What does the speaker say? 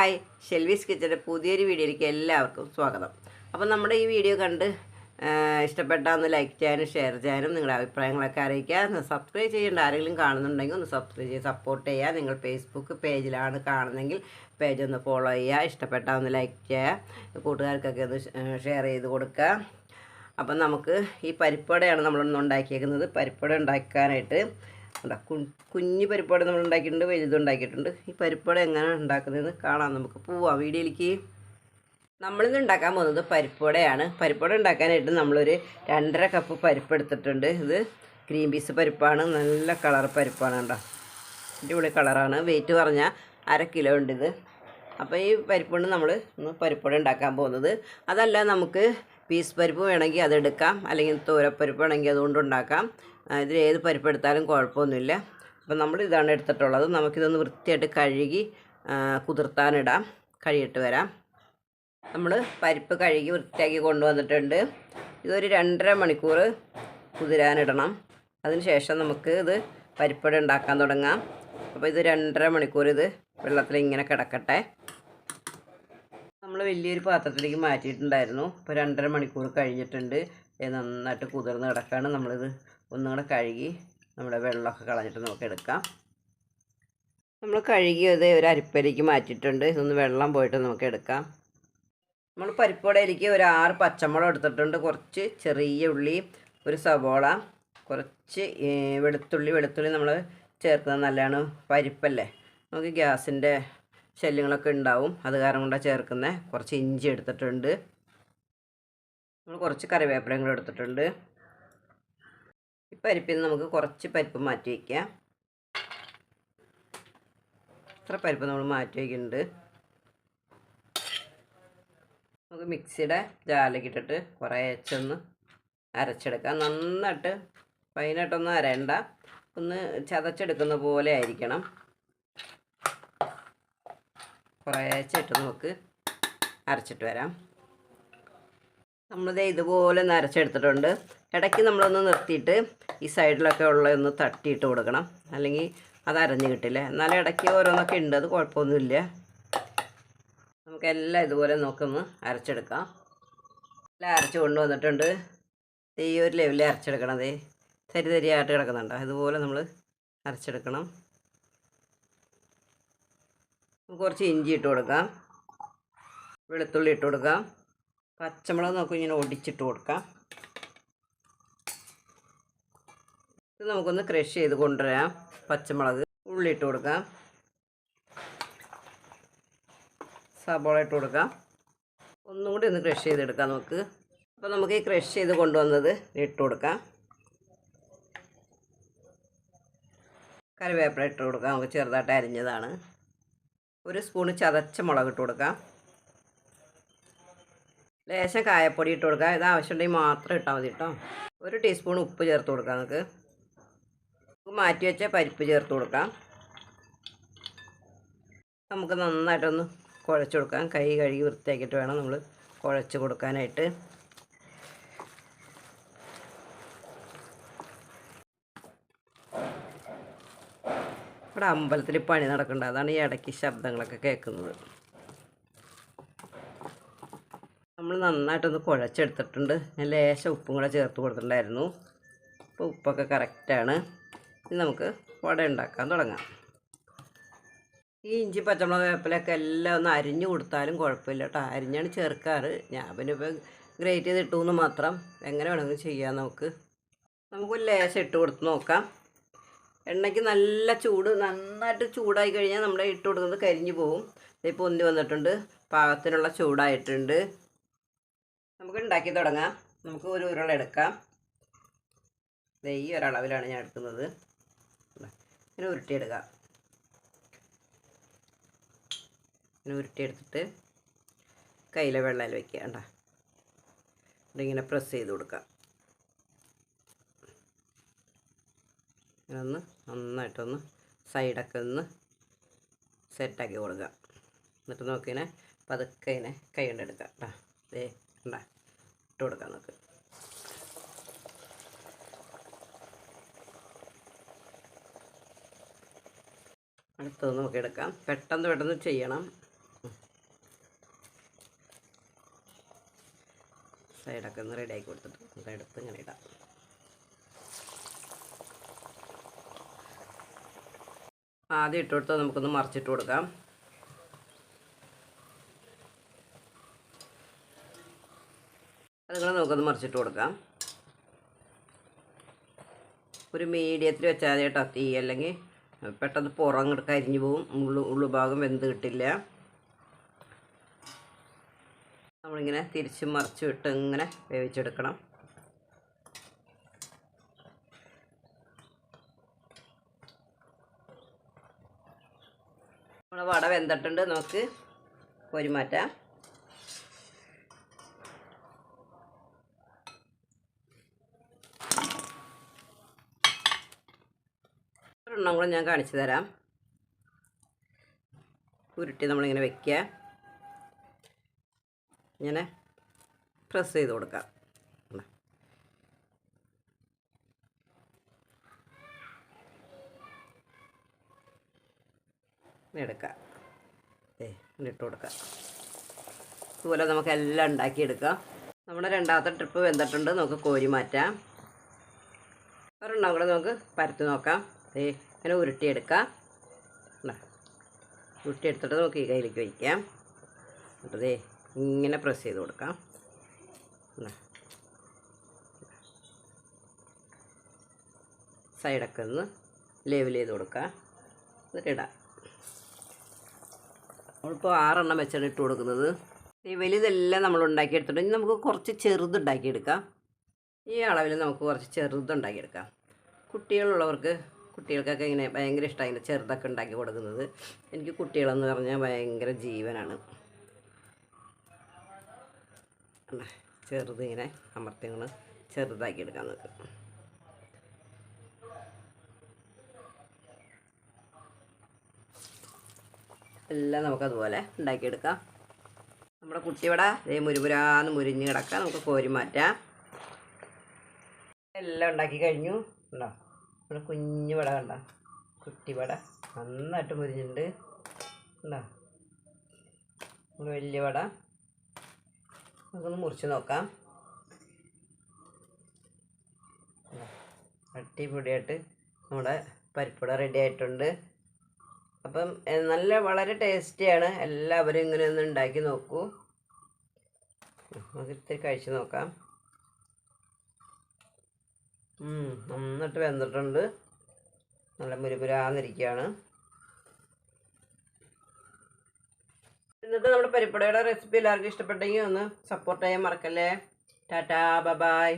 Hi, ഷെൽവീസ് കിച്ചൻ്റെ പുതിയൊരു വീഡിയോയിലേക്ക് എല്ലാവർക്കും സ്വാഗതം. അപ്പോൾ നമ്മുടെ ഈ വീഡിയോ കണ്ട് ഇഷ്ടപ്പെട്ടാൽ ഒന്ന് ലൈക്ക് ചെയ്യാനും ഷെയർ ചെയ്യാനും നിങ്ങളുടെ അഭിപ്രായങ്ങളൊക്കെ അറിയിക്കുക. സബ്സ്ക്രൈബ് ചെയ്യേണ്ട ആരെങ്കിലും കാണുന്നുണ്ടെങ്കിൽ ഒന്ന് സബ്സ്ക്രൈബ് ചെയ്ത് സപ്പോർട്ട് ചെയ്യുക. നിങ്ങൾ ഫേസ്ബുക്ക് പേജിലാണ് കാണുന്നതെങ്കിൽ പേജ് ഒന്ന് ഫോളോ ചെയ്യുക. ഇഷ്ടപ്പെട്ടാൽ ഒന്ന് ലൈക്ക് ചെയ്യുക, കൂട്ടുകാർക്കൊക്കെ ഒന്ന് ഷെയർ ചെയ്ത് കൊടുക്കുക. അപ്പം നമുക്ക് ഈ പരിപ്പുവടയാണ് നമ്മളൊന്ന് ഉണ്ടാക്കിയേക്കുന്നത്. പരിപ്പുവട ഉണ്ടാക്കാനായിട്ട് കുഞ്ഞ് പരിപ്പുവട നമ്മൾ ഉണ്ടാക്കിയിട്ടുണ്ട്, വലുതുണ്ടാക്കിയിട്ടുണ്ട്. ഈ പരിപ്പുവട എങ്ങനെ ഉണ്ടാക്കുന്നതെന്ന് കാണാം. നമുക്ക് പോവാം വീഡിയോയിലേക്ക്. നമ്മളിന്ന് ഉണ്ടാക്കാൻ പോകുന്നത് പരിപ്പുവടയാണ്. പരിപ്പുവട ഉണ്ടാക്കാനായിട്ട് നമ്മളൊരു 2.5 കപ്പ് പരിപ്പ് എടുത്തിട്ടുണ്ട്. ഇത് ഗ്രീൻ പീസ് പരിപ്പാണ്, നല്ല കളർ പരിപ്പാണ്. കേട്ടോ, അടിപൊളി കളറാണ്. വെയിറ്റ് പറഞ്ഞാൽ 1/2 കിലോ ഉണ്ട് ഇത്. അപ്പോൾ ഈ പരിപ്പുകൊണ്ട് നമ്മൾ ഇന്ന് പരിപ്പുവട ഉണ്ടാക്കാൻ പോകുന്നത്. അതല്ല, നമുക്ക് പീസ് പരിപ്പ് വേണമെങ്കിൽ അതെടുക്കാം, അല്ലെങ്കിൽ തോരപ്പരിപ്പ് വേണമെങ്കിൽ അതുകൊണ്ട് ഉണ്ടാക്കാം. ഇതിൽ ഏത് പരിപ്പ് എടുത്താലും കുഴപ്പമൊന്നുമില്ല. അപ്പോൾ നമ്മൾ ഇതാണ് എടുത്തിട്ടുള്ളത്. നമുക്കിതൊന്ന് വൃത്തിയായിട്ട് കഴുകി കുതിർത്താനിടാം. കഴുകിയിട്ട് വരാം. നമ്മൾ പരിപ്പ് കഴുകി വൃത്തിയാക്കി കൊണ്ടുവന്നിട്ടുണ്ട്. ഇതൊരു 2.5 മണിക്കൂർ കുതിരാനിടണം. അതിന് ശേഷം നമുക്ക് ഇത് പരിപ്പുവട ഉണ്ടാക്കാൻ തുടങ്ങാം. അപ്പോൾ ഇത് 2.5 മണിക്കൂർ ഇത് വെള്ളത്തിൽ ഇങ്ങനെ കിടക്കട്ടെ. നമ്മൾ വലിയൊരു പാത്രത്തിലേക്ക് മാറ്റിയിട്ടുണ്ടായിരുന്നു. ഇപ്പോൾ 2.5 മണിക്കൂർ കഴിഞ്ഞിട്ടുണ്ട്. നന്നായിട്ട് കുതിർന്ന് കിടക്കുകയാണ്. നമ്മളിത് ഒന്നും കൂടെ കഴുകി നമ്മുടെ വെള്ളമൊക്കെ കളഞ്ഞിട്ട് നമുക്ക് എടുക്കാം. നമ്മൾ കഴുകിയത് ഒരു അരിപ്പയിലേക്ക് മാറ്റിയിട്ടുണ്ട്. ഇതൊന്ന് വെള്ളം പോയിട്ട് നമുക്ക് എടുക്കാം. നമ്മൾ പരിപ്പുവടയിലേക്ക് ഒരു 6 പച്ചമുളക് എടുത്തിട്ടുണ്ട്, കുറച്ച് ചെറിയ ഉള്ളി, ഒരു സവോള, കുറച്ച് വെളുത്തുള്ളി നമ്മൾ ചേർക്കുന്നത് നല്ലതാണ്. പരിപ്പല്ലേ, നമുക്ക് ഗ്യാസിൻ്റെ ശല്യങ്ങളൊക്കെ ഉണ്ടാവും, അത് കാരണം കൊണ്ടാണ് ചേർക്കുന്നത്. കുറച്ച് ഇഞ്ചി എടുത്തിട്ടുണ്ട്. നമ്മൾ കുറച്ച് കറിവേപ്പിലയും കൂടെ എടുത്തിട്ടുണ്ട്. ഈ പരിപ്പിൽ നിന്ന് നമുക്ക് കുറച്ച് പരിപ്പ് മാറ്റി വയ്ക്കാം. ഇത്ര പരിപ്പ് നമ്മൾ മാറ്റി വയ്ക്കുന്നുണ്ട്. നമുക്ക് മിക്സിയുടെ ജാറിലേക്ക് ഇട്ടിട്ട് കുറേച്ചൊന്ന് അരച്ചെടുക്കാം. നന്നായിട്ട് ഫൈനായിട്ടൊന്നും അരയണ്ട, ഒന്ന് ചതച്ചെടുക്കുന്ന പോലെ ആയിരിക്കണം. കുറേച്ചിട്ട് നമുക്ക് അരച്ചിട്ട് വരാം. നമ്മളിത് ഇതുപോലെ ഒന്ന് അരച്ചെടുത്തിട്ടുണ്ട്. ഇടയ്ക്ക് നമ്മളൊന്ന് നിർത്തിയിട്ട് ഈ സൈഡിലൊക്കെ ഉള്ളതൊന്ന് തട്ടിയിട്ട് കൊടുക്കണം, അല്ലെങ്കിൽ അത് അരഞ്ഞ് കിട്ടില്ല. എന്നാലും ഇടയ്ക്ക് ഓരോന്നൊക്കെ ഉണ്ട്, അത് കുഴപ്പമൊന്നുമില്ല. നമുക്കെല്ലാം ഇതുപോലെ നോക്കൊന്ന് അരച്ചെടുക്കാം. എല്ലാം അരച്ച് കൊണ്ടുവന്നിട്ടുണ്ട്. ഈ ഒരു ലെവലിൽ അരച്ചെടുക്കണത് തരിയായിട്ട് കിടക്കുന്നുണ്ടോ, അതുപോലെ നമ്മൾ അരച്ചെടുക്കണം. കുറച്ച് ഇഞ്ചി ഇട്ട് കൊടുക്കാം, വെളുത്തുള്ളി ഇട്ട് കൊടുക്കാം, പച്ചമുളക് നമുക്ക് ഇങ്ങനെ ഒടിച്ചിട്ട് കൊടുക്കാം. ഇത് നമുക്കൊന്ന് ക്രഷ് ചെയ്ത് കൊണ്ടുവരാം. പച്ചമുളക്, ഉള്ളി ഇട്ട് കൊടുക്കാം, സബോള ഇട്ട് കൊടുക്കാം. ഒന്നും കൂടി ഒന്ന് ക്രഷ് ചെയ്തെടുക്കാം നമുക്ക്. അപ്പോൾ നമുക്ക് ഈ ക്രഷ് ചെയ്ത് കൊണ്ടുവന്നത് ഇട്ട് കൊടുക്കാം. കറിവേപ്പില ഇട്ട് കൊടുക്കാം, നമുക്ക് ചെറുതായിട്ട് അരിഞ്ഞതാണ്. ഒരു സ്പൂണ് ചതച്ച മുളക് ഇട്ട് കൊടുക്കാം. ലേശം കായപ്പൊടി ഇട്ട് കൊടുക്കാം. ഇത് ആവശ്യമുണ്ടെങ്കിൽ മാത്രം ഇട്ടാൽ മതി കേട്ടോ. 1 ടീസ്പൂൺ ഉപ്പ് ചേർത്ത് കൊടുക്കാം. നമുക്ക് മാറ്റി വെച്ച പരിപ്പ് ചേർത്ത് കൊടുക്കാം. നമുക്ക് നന്നായിട്ടൊന്ന് കുഴച്ച് കൊടുക്കാം. കൈ കഴുകി വൃത്തിയാക്കിയിട്ട് വേണം നമ്മൾ കുഴച്ച് കൊടുക്കാനായിട്ട്. ഇവിടെ അമ്പലത്തിൽ പണി നടക്കുന്നുണ്ട്, അതാണ് ഈ ഇടയ്ക്ക് ശബ്ദങ്ങളൊക്കെ കേൾക്കുന്നത്. നമ്മൾ നന്നായിട്ടൊന്ന് കുഴച്ചെടുത്തിട്ടുണ്ട്. ഞാൻ ലേശം ഉപ്പും കൂടെ ചേർത്ത് കൊടുത്തിട്ടുണ്ടായിരുന്നു. അപ്പോൾ ഉപ്പൊക്കെ കറക്റ്റാണ്. ഇനി നമുക്ക് വട ഉണ്ടാക്കാൻ തുടങ്ങാം. ഈ ഇഞ്ചി, പച്ചമുളക്, വേപ്പിലൊക്കെ എല്ലാം ഒന്ന് അരിഞ്ഞു കൊടുത്താലും കുഴപ്പമില്ല കേട്ടോ. അരിഞ്ഞാണ് ചേർക്കാറ്. ഞാൻ പിന്നെ ഇപ്പോൾ ഗ്രേറ്റ് ചെയ്ത് ഇട്ടുവെന്ന് മാത്രം. എങ്ങനെ വേണമെങ്കിലും ചെയ്യാം. നമുക്കൊരു ലേശം ഇട്ട് കൊടുത്ത് നോക്കാം. എണ്ണയ്ക്ക് നല്ല ചൂട്, നന്നായിട്ട് ചൂടായി കഴിഞ്ഞാൽ നമ്മുടെ ഇട്ട് കൊടുക്കുന്നത് കരിഞ്ഞു പോവും. ഇപ്പോൾ പൊന്തി വന്നിട്ടുണ്ട്, പാകത്തിനുള്ള ചൂടായിട്ടുണ്ട്. നമുക്ക് ഉണ്ടാക്കി തുടങ്ങാം. നമുക്ക് ഒരു ഉരുള എടുക്കാം. ഈ ഒരളവിലാണ് ഞാൻ എടുക്കുന്നത്. ഇങ്ങനെ ഉരുട്ടിയെടുക്കാം. ഇങ്ങനെ ഉരുട്ടിയെടുത്തിട്ട് കയ്യിലെ വെള്ളയിൽ വയ്ക്കുക. കണ്ടോ, ഇങ്ങനെ പ്രസ് ചെയ്ത് കൊടുക്കാം. ഇങ്ങനെ ഒന്ന് നന്നായിട്ടൊന്ന് സൈഡൊക്കെ ഒന്ന് സെറ്റാക്കി കൊടുക്കുക. എന്നിട്ട് നോക്കിനെ പതുക്കെ ഇങ്ങനെ കൈ കൊണ്ടെടുക്കാം കേട്ടോ. ഉണ്ടാ ഇട്ട് കൊടുക്കാം. നമുക്ക് അടുത്തത് നമുക്ക് എടുക്കാം. പെട്ടെന്ന് ചെയ്യണം. സൈഡൊക്കെ ഒന്ന് റെഡിയാക്കി കൊടുത്തിട്ട് നമുക്ക് എടുത്ത് ഇങ്ങനെ ഇടാം. ആദ്യം ഇട്ട് കൊടുത്താൽ നമുക്കൊന്ന് മറിച്ചിട്ട് കൊടുക്കാം. അതുങ്ങൾ നമുക്കൊന്ന് മറിച്ചിട്ട് കൊടുക്കാം. ഒരു മീഡിയത്തിൽ വെച്ചാൽ മതി കേട്ടോ തീ, അല്ലെങ്കിൽ പെട്ടെന്ന് പുറങ്ങോട്ട് കരിഞ്ഞു പോവും, ഉള്ളുഭാഗം വെന്ത് കിട്ടില്ല. നമ്മളിങ്ങനെ തിരിച്ച് മറിച്ച് വിട്ട് ഇങ്ങനെ വേവിച്ചെടുക്കണം. നമ്മുടെ വട വെന്തിട്ടുണ്ട്, നമുക്ക് കോരി മാറ്റാം. ഒരെണ്ണം കൂടെ ഞാൻ കാണിച്ചു തരാം. ഉരുട്ടി നമ്മളിങ്ങനെ വെക്കുക, ഇങ്ങനെ പ്രസ് ചെയ്ത് കൊടുക്കാം. എടുക്കാം, ഇട്ട് കൊടുക്കാം. ഇതുപോലെ നമുക്കെല്ലാം ഉണ്ടാക്കിയെടുക്കാം. നമ്മുടെ രണ്ടാമത്തെ ട്രിപ്പ് വെന്തിട്ടുണ്ട്, നമുക്ക് കോരി മാറ്റാം. ഒരെണ്ണം കൂടെ നമുക്ക് പരത്തി നോക്കാം. ഇങ്ങനെ ഉരുട്ടിയെടുക്കാം. ഉരുട്ടിയെടുത്തിട്ട് നമുക്ക് ഈ കയ്യിലേക്ക് വയ്ക്കാം. എന്നിട്ട് ഇങ്ങനെ പ്രസ് ചെയ്ത് കൊടുക്കാം. സൈഡൊക്കെ ഒന്ന് ലെവൽ ചെയ്ത് കൊടുക്കാം. എന്നിട്ട് ഇടാം. നമ്മളിപ്പോൾ 6 എണ്ണം വെച്ചാണ് ഇട്ട് കൊടുക്കുന്നത്. ഈ വലുതെല്ലാം നമ്മൾ ഉണ്ടാക്കിയെടുത്തിട്ട് നമുക്ക് കുറച്ച് ചെറുതുണ്ടാക്കിയെടുക്കാം. ഈ അളവിൽ നമുക്ക് കുറച്ച് ചെറുതുണ്ടാക്കിയെടുക്കാം. കുട്ടികൾക്കൊക്കെ ഇങ്ങനെ ഭയങ്കര ഇഷ്ടമായി ഇങ്ങനെ ചെറുതൊക്കെ ഉണ്ടാക്കി കൊടുക്കുന്നത്. എനിക്ക് കുട്ടികളെന്ന് പറഞ്ഞാൽ ഭയങ്കര ജീവനാണ്. ചെറുതിങ്ങനെ അമർത്തി ഇങ്ങനെ ചെറുതാക്കി എടുക്കാൻ നോക്കും. എല്ലാം നമുക്കതുപോലെ ഉണ്ടാക്കിയെടുക്കാം. നമ്മുടെ കുട്ടിവട മുരുമുരാന്ന് മുരിഞ്ഞ് കിടക്കാം. നമുക്ക് കോരി മാറ്റാം. എല്ലാം ഉണ്ടാക്കി കഴിഞ്ഞു. ഉണ്ടോ, നമ്മുടെ കുഞ്ഞു വട കണ്ട, കുട്ടിവട നന്നായിട്ട് മുരിഞ്ഞിട്ടുണ്ട്. ഉണ്ടോ, നമ്മുടെ വലിയ വട നമുക്കൊന്ന് മുറിച്ച് നോക്കാം. അടിപൊളിയായിട്ട് നമ്മുടെ പരിപ്പുവട റെഡി ആയിട്ടുണ്ട്. അപ്പം വളരെ ടേസ്റ്റിയാണ്. എല്ലാവരും ഇങ്ങനെ ഒന്ന് ഉണ്ടാക്കി നോക്കൂ. നമുക്ക് ഇത്തിരി കഴിച്ച് നോക്കാം. നന്നായിട്ട് വെന്തിട്ടുണ്ട്, നല്ല മുരുമുരാന്നിരിക്കുകയാണ്. ഇന്നത്തെ നമ്മുടെ പരിപ്പുവടയുടെ റെസിപ്പി എല്ലാവർക്കും ഇഷ്ടപ്പെട്ടെങ്കിൽ ഒന്ന് സപ്പോർട്ട് ചെയ്യാൻ മറക്കല്ലേ. Tata, bye bye.